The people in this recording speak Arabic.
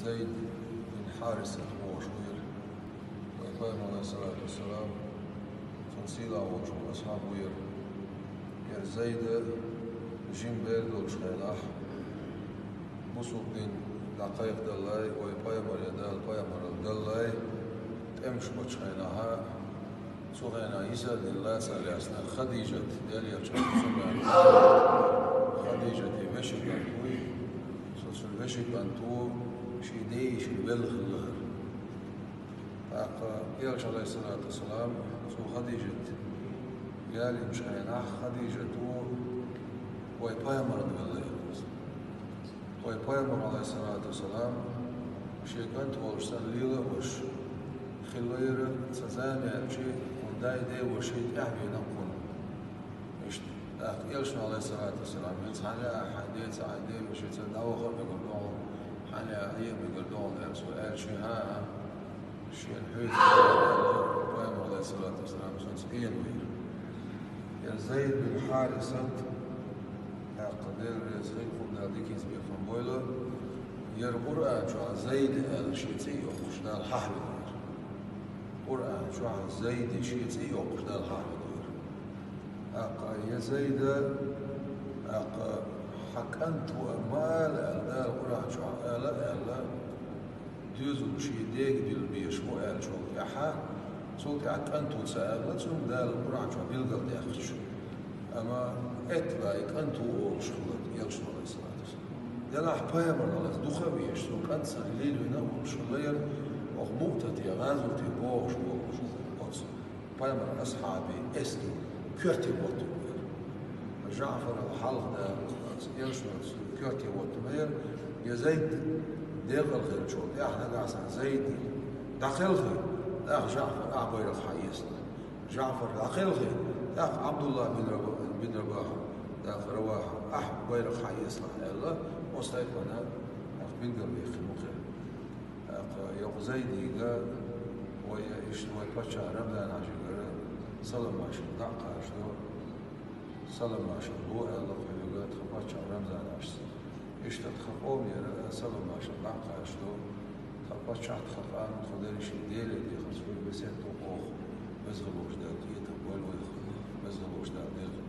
زيد بن حارثة وشوير وإقام عليه الصلاة والسلام فنسيلا وشو أصحاب وير ير زيد جيم بيردول شخيلاح بوسوق دين دقائق دلاي وإقام مريدال قيام مريدال تمش بشخيلاها سوغينا يسال الله صلى أسنا خديجة ديال يرجع خديجة مشي بانتوي سوسر مشي بانتو شيدي شلبل خلها فاق يرجع عليه الصلاة والسلام سو خديجة قال مش هينح خديجة ويبايمر بالله ويبايمر عليه الصلاة والسلام شيكانت ورسل ليلة وش خلير تزامي شيء ونداي دي وشيء أحبي نقول إيش يرجع عليه الصلاة والسلام يتحنى حديث عدي وشيء تداوخ بيقولون حنا أيام بيقولون سؤال شيء ها شيء الحيط ويبايمر عليه الصلاة والسلام سنسقين وير يا زيد بن حارثة قدر زيد خدنا ديكيز بيفهم بويلر ير قرآن شو زيد الشيتي وخشنا الححل قرآن شو زيد الشيتي وخشنا الححل يا زيد حكنت أمال ألا القرآن شو ألا دوزو شي ديك ديال بيش مو قال شو يا حا صوت حكنت وسأل ثم دال القرآن شو بيلقى داخل شو أما اتلايك أنتو شغلت يلشوا عليه الصلاة والسلام يلا حبايا من الله دوخة بيشتو كان سهلين ونقول شغلير وغموتة يغازو تبوش وش حبايا من أصحابي استو كيرتي وطو جعفر الحلق ده يلشوا كيرتي وطو مير يا زيد ديغ الغير شو يا احنا قاعد زيد داخل غير لا جعفر أعبير الحيسنا جعفر داخل غير لا عبد الله بن رواحة داخل رواحة أحب بيرق حيسنا الله وصلت أنا بن قبيخ مخير يوم زيدي قال ويا إيش ويبتشع رمضان عشان سلم عشان دقة عشان سلم عشان هو الله خيرات خبتشع رمضان عشان إيش تتخفون يا سلم عشان دقة عشان خبتشع تخفان خدري شيء ديلي دي خسوي بسيط وقوخ بزغلوش ده تيت بول ويخ بزغلوش ده ديل